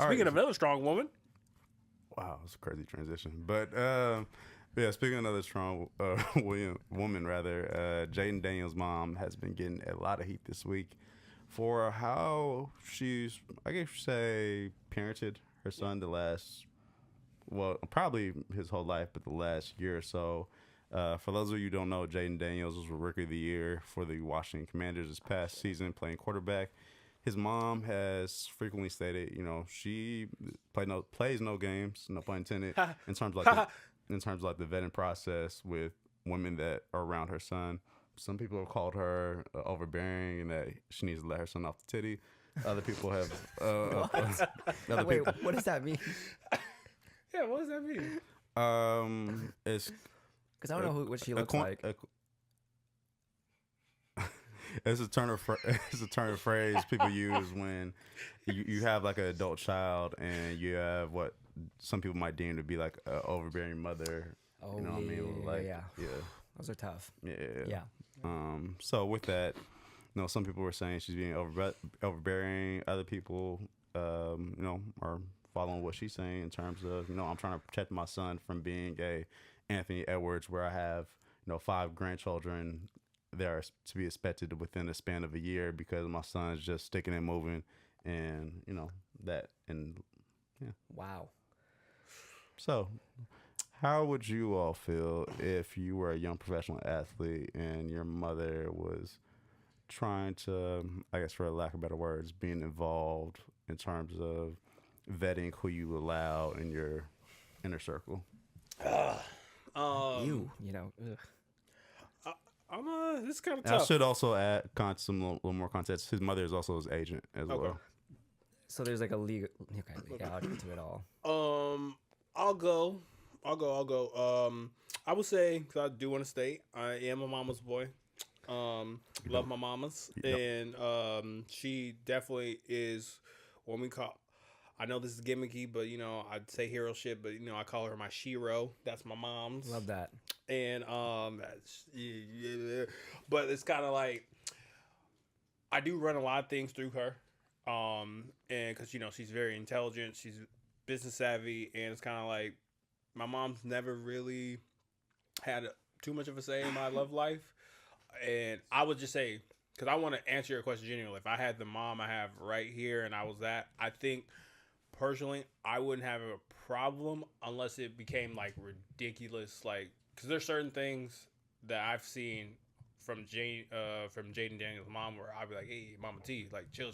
Speaking of another strong woman. Wow, it's a crazy transition. But yeah, speaking of another strong woman, rather, Jayden Daniels' mom has been getting a lot of heat this week for how she's, I guess you say, parented her son the last, well, probably his whole life, but the last year or so. For those of you who don't know, Jayden Daniels was Rookie of the Year for the Washington Commanders this past season, playing quarterback. His mom has frequently stated, she plays no games, no pun intended, in terms of like the vetting process with women that are around her son. Some people have called her overbearing and that she needs to let her son off the titty. Other people have. Wait, what does that mean? Yeah, what does that mean? It's Because I don't know what she looks like. It's a turn of phrase people use when you have like an adult child and you have what some people might deem to be like an overbearing mother. Oh, you know what I mean? Like, yeah. Those are tough. Yeah. So with that, some people were saying she's being overbearing. Other people, are following what she's saying in terms of, I'm trying to protect my son from being a Anthony Edwards, where I have, 5 grandchildren that are to be expected within the span of a year because my son's just sticking and moving, and that, and yeah. Wow. So, how would you all feel if you were a young professional athlete and your mother was trying to, I guess for lack of better words, being involved in terms of vetting who you allow in your inner circle? Ugh. This is kind of I tough. should also add some little more context. His mother is also his agent as well. So there's like a legal. Okay, I'll get to it all. I'll go. I would say, because I do want to state, I am a mama's boy. Love my mamas, and she definitely is what we call. I know this is gimmicky, but I'd say hero shit, but I call her my shiro. That's my mom's. Love that. And but it's kind of like I do run a lot of things through her, and because she's very intelligent, she's business savvy, and it's kind of like my mom's never really had too much of a say in my love life, and I would just say, because I want to answer your question genuinely, if I had the mom I have right here and I was that, I think personally I wouldn't have a problem unless it became like ridiculous, like. Because there's certain things that I've seen from Jayden Daniels' mom where I'd be like, hey, Mama T, like, chill.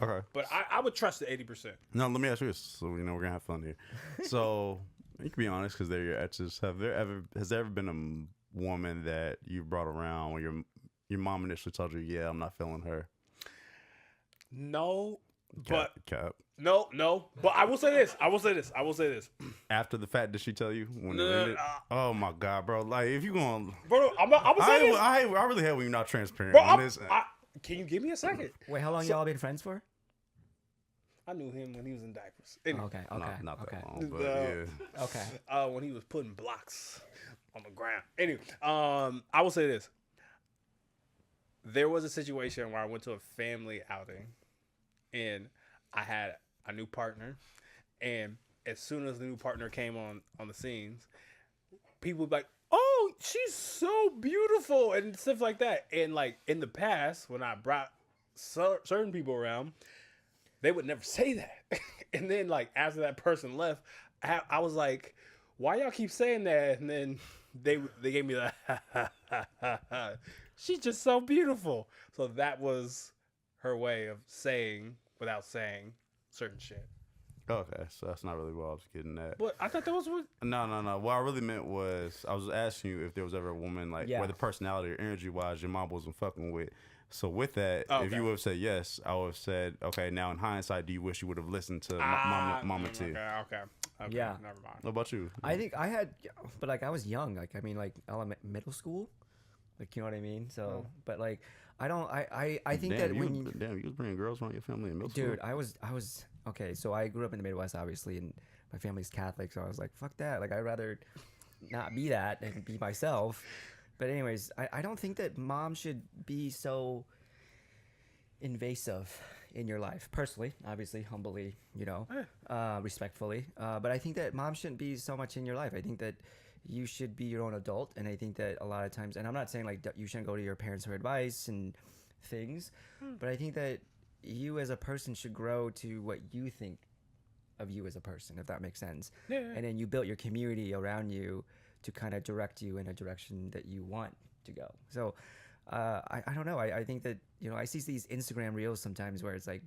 Okay. But I would trust the 80%. No, let me ask you this, so we're gonna have fun here. So you can be honest, because they're your exes. Has there ever been a woman that you brought around when your mom initially told you, yeah, I'm not feeling her? No, Cap. No, but I will say this. After the fact, did she tell you? Oh my God, bro! Like, if you going, bro, I'm gonna say this. I really hate when you're not transparent. Bro, can you give me a second? Wait, how long y'all been friends for? I knew him when he was in diapers. Anyway, Okay. Not okay. that long, but yeah. Okay. When he was putting blocks on the ground. Anyway, I will say this. There was a situation where I went to a family outing, and I had a new partner, and as soon as the new partner came on the scenes, people would be like, "Oh, she's so beautiful," and stuff like that. And like in the past, when I brought certain people around, they would never say that. And then like after that person left, I was like, "Why y'all keep saying that?" And then they gave me the, "She's just so beautiful." So that was her way of saying without saying certain shit. Okay, so that's not really what I was getting at. But I thought that was what. No. What I really meant was I was asking you if there was ever a woman like whether personality or energy wise your mom wasn't fucking with. So with that, if you would have said yes, I would have said, okay. Now in hindsight, do you wish you would have listened to Mama T? Okay. Yeah. Never mind. What about you? I think I had, but like I was young. Like I mean, like middle school. Like you know what I mean. So, but like I don't. I think that when you was bringing girls around your family in middle school. Dude, I was okay. So I grew up in the Midwest, obviously, and my family's Catholic. So I was like, fuck that. Like I'd rather not be that and be myself. But anyways, I don't think that mom should be so invasive in your life, personally, obviously, humbly, Eh. respectfully. But I think that mom shouldn't be so much in your life. I think that you should be your own adult, and I think that a lot of times, and I'm not saying like that you shouldn't go to your parents for advice and things, but I think that you as a person should grow to what you think of you as a person, if that makes sense. Yeah. And then you built your community around you to kind of direct you in a direction that you want to go. So I don't know. I think that, I see these Instagram reels sometimes where it's like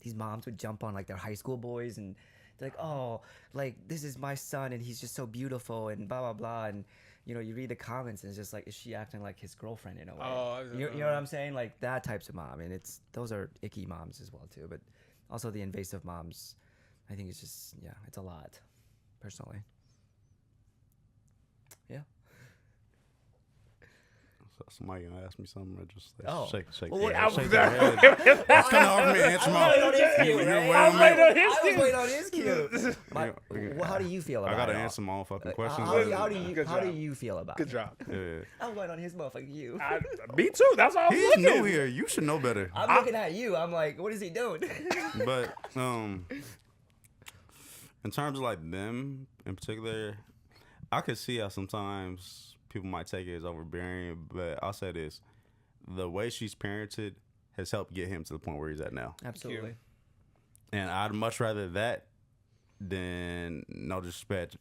these moms would jump on like their high school boys and they're like, oh, like this is my son and he's just so beautiful and blah, blah, blah. And, you read the comments and it's just like, is she acting like his girlfriend in a way? Oh, You know what I'm saying? Like that types of mom. And those are icky moms as well too. But also the invasive moms, I think it's just, it's a lot, personally. Yeah. So somebody gonna ask me something or just Oh. shake Well, their what- head. I Shake their head. That's kind of hard for me to answer I was waiting on his cue, You're right? waiting I was on waiting me. on his I was cue. waiting on his cue. Yeah. How do you feel about I it? gotta all? answer my own fucking questions. How do you Good how do job. you feel about Good it? job. Yeah. I'm waiting on his motherfucking you. Me too. That's all I'm He's looking. new here. You should know better. I'm looking at you. I'm like, what is he doing? But in terms of like them in particular, I could see how sometimes people might take it as overbearing. But I'll say this: the way she's parented has helped get him to the point where he's at now. Absolutely. And I'd much rather that than, no disrespect,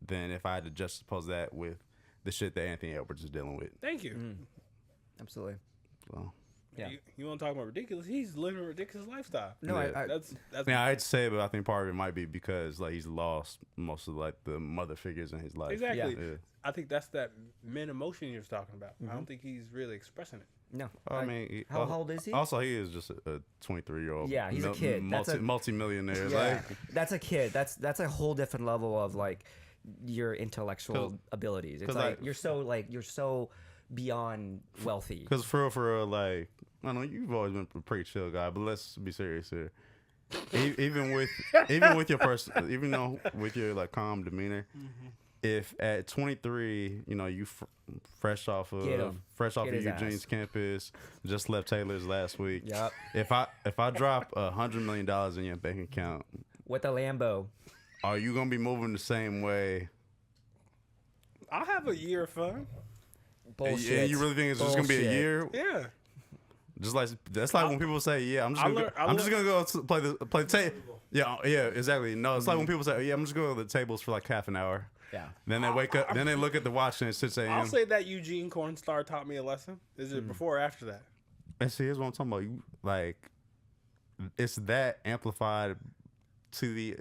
than if I had to juxtapose that with the shit that Anthony Edwards is dealing with. Thank you. Absolutely. So, Yeah. You want to talk about ridiculous? He's living a ridiculous lifestyle. No, Yeah. I That's yeah, I'd say, but I think part of it might be because like he's lost most of like the mother figures in his life. exactly. Yeah. I think that's that men emotion you're talking about. I don't think he's really expressing it. no. I mean, how old is he? Also, he is just a 23-year-old. Yeah, he's a kid. That's a- multi-millionaire. Yeah, Like, that's a kid. That's a whole different level of like your intellectual abilities. It's 'cause, like like- you're so beyond wealthy. because for real, like, I know you've always been a pretty chill guy, but let's be serious here. Even with your person, even though with your like calm demeanor, if at 23, you fresh off Get him. of Get his Eugene's ass. campus, just left Taylor's last week. Yep. If I drop $100 million in your bank account, With a Lambo. are you gonna be moving the same way? I'll have a year of fun. Bullshit. And you really think it's just gonna be a Bullshit. year? Yeah. Just like that's like when people say, "Yeah, I'm just gonna I'm just gonna go to play the tape." Yeah, exactly. No, it's like when people say, "Yeah, I'm just going to the tables for like half an hour." Yeah. Then they wake up. Then they look at the watch and it's 6 a.m. I'll say that Eugene Cornstar taught me a lesson. Is it before or after that? And see, here's what I'm talking about. You like, it's that amplified to the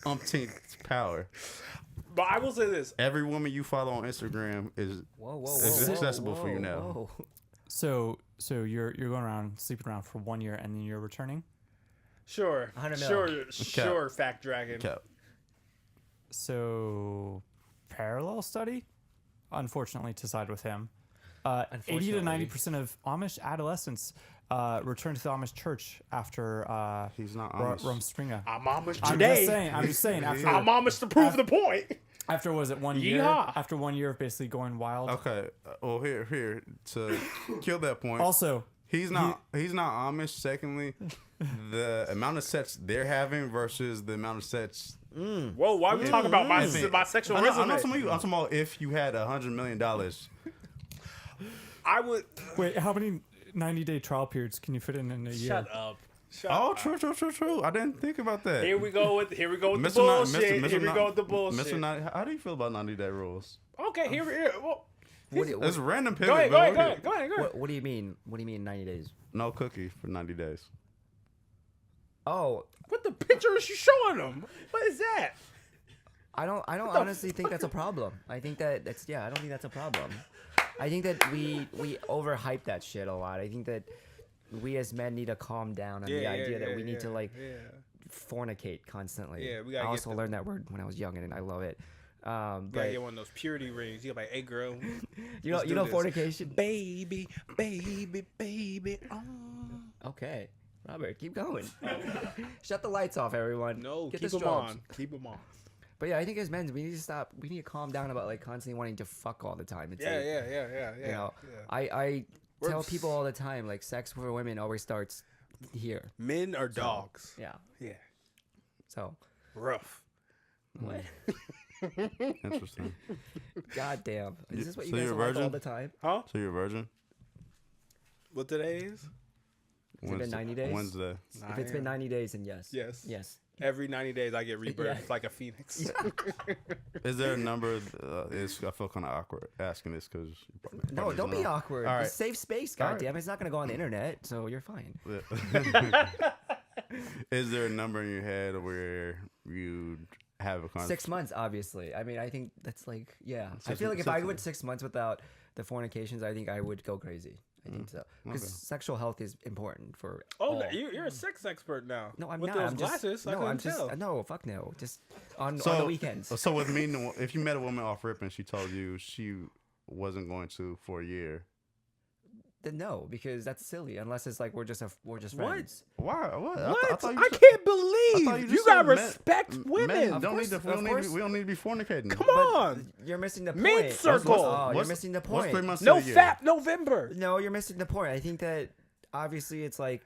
umpteenth power. But I will say this. Every woman you follow on Instagram is Whoa, It's accessible for you now. whoa. So you're going around sleeping around for 1 year and then you're returning. Sure. 100 mil. Sure, Fact Dragon. cap. So parallel study, unfortunately, to side with him. 80 to Unfortunately. 90% of Amish adolescents return to the Amish church after He's not Amish. Rumspringa. I'm Amish I'm today. just saying. After I'm Amish to prove the point. after was it 1 year? Yeehaw. After 1 year of basically going wild. Okay. Well, here to kill that point. Also, He's not Amish. Secondly, the amount of sex they're having versus the amount of sex. Whoa, why are we talking about my sexual I'm resume? not talking about you. I'm talking about if you had $100 million. I would. wait, how many 90-day trial periods can you fit in a year? Shut up. Shut Oh, up. true. I didn't think about that. Here we go with the Mr. bullshit. Mr. Here we go with the bullshit. Mr. Not, how do you feel about 90-day rules? Okay, here. Well, What do- It's a random pivot. go ahead. but Go ahead. What do you mean? What do you mean 90 days? No cookie for 90 days. Oh, What the picture is you showing them? What is that? I don't honestly think that's a problem. I think I don't think that's a problem. I think that we overhype that shit a lot. I think that we as men need to calm down on the idea that we need to like fornicate constantly. Yeah, we I gotta also get learned that word when I was young and I love it. You gotta But get one of those purity rings. You gotta be like, hey girl, you know let's you do know this. fornication. baby. Oh. Okay, Robert, keep going. Shut the lights off, everyone. No, Get keep the them strobes. on. Keep them on. But yeah, I think as men, we need to stop. We need to calm down about like constantly wanting to fuck all the time. It's Yeah, like, yeah. You know, Yeah. I tell We're- people all the time like sex for women always starts here. Men are dogs. Yeah. Yeah. So Rough. what? Interesting. God damn. Is this what you So guys you're a are like all virgin? the time? Huh? So you're a virgin? What today is? Has it been 90 days? Wednesday. If it's been 90 days, then yes. Yes. Yes. Every 90 days, I get rebirthed Yeah. like a phoenix. Is there a number? I feel kind of awkward asking this because No, don't be awkward. All right. It's safe space, All right. goddamn. It's not gonna go on the internet, so you're fine. Is there a number in your head where you have a conversation? 6 months, obviously. I mean, I think that's like, yeah. I 6 feel like if six I went months. 6 months without the fornications, I think I would go crazy. I think so. Because okay. sexual health is important for Oh, all. you're a sex expert now. No, I'm With not. those I'm glasses, just, I no, couldn't I'm just, tell. no, fuck no. Just on the weekends. So with me, if you met a woman off rip and she told you she wasn't going to for a year, Then no, because that's silly. Unless it's like we're just What? friends. why? What? What? thought you I said- can't I thought believe you you just gotta said men- respect women. Men Of don't course, need to. of course. We don't need to be fornicating. Come But on. you're missing the point. Mid-circle. Oh, you're What's- missing the What's 3 point. months No to a year? fat November. No, you're missing the point. I think that obviously it's like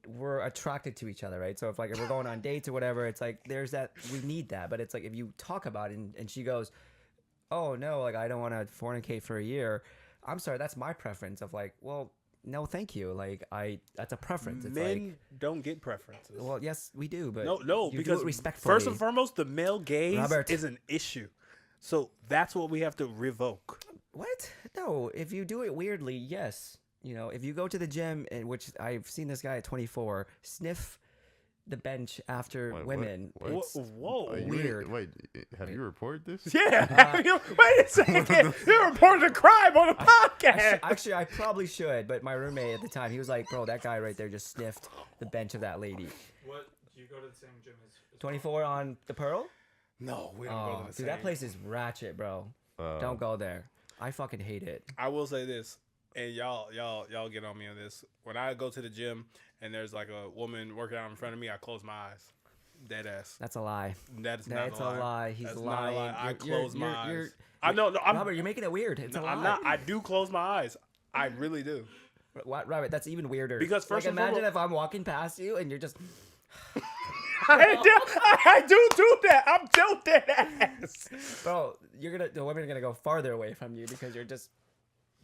we're attracted to each other, right? So if we're going on dates or whatever, it's like there's that, we need that. But it's like if you talk about it and she goes, oh no, like I don't want to fornicate for a year. I'm sorry, that's my preference of like, well, no, thank you. Like that's a preference. It's Men like, don't get preferences. well, yes, we do, but No, you because do it respectfully. first and foremost, the male gaze Robert. is an issue. So that's what we have to revoke. What? No, if you do it weirdly, yes. You know, if you go to the gym, in which I've seen this guy at 24 sniff the bench after Wait, women. what? It's Whoa. Are you weird. Wait, have you reported this? Yeah. Wait a second. You reported a crime on a podcast. Actually, I probably should, but my roommate at the time, he was like, bro, that guy right there just sniffed the bench of that lady. What? Do you go to the same gym as 24 on the Pearl? No, we don't Oh, go to the dude, same. that place is ratchet, bro. Don't go there. I fucking hate it. I will say this, and y'all get on me on this. When I go to the gym and there's like a woman working out in front of me, I close my eyes. Dead ass. That's a lie. That is not That's a lie. a lie. He's That's lying. Not a lie. I You're- close my you're- eyes. I know. No, I'm. Robert, you're making it weird. It's a no, lie. I'm not. I do close my eyes. I really do. What, Robert, that's even weirder. Because first like, and imagine foremost- if I'm walking past you and you're just... I do that. I'm so dead ass. Bro, the women are gonna go farther away from you because you're just,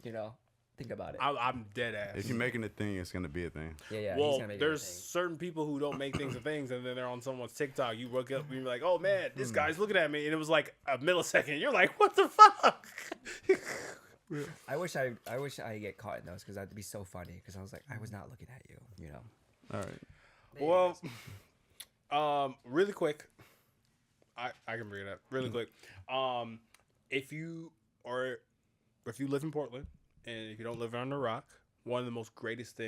think about it. I'm dead ass. If you're making a thing, it's gonna be a thing. Yeah, he's Well, gonna make there's it a thing. certain people who don't make things a things, and then they're on someone's TikTok. You look up, and you're like, "Oh man, this guy's looking at me," and it was like a millisecond. You're like, "What the fuck?" I wish I get caught in those because that'd be so funny. Because I was like, I was not looking at you. All right. Well, really quick, I can bring it up really quick. If you live in Portland and if you don't live on a rock, one of the most greatest things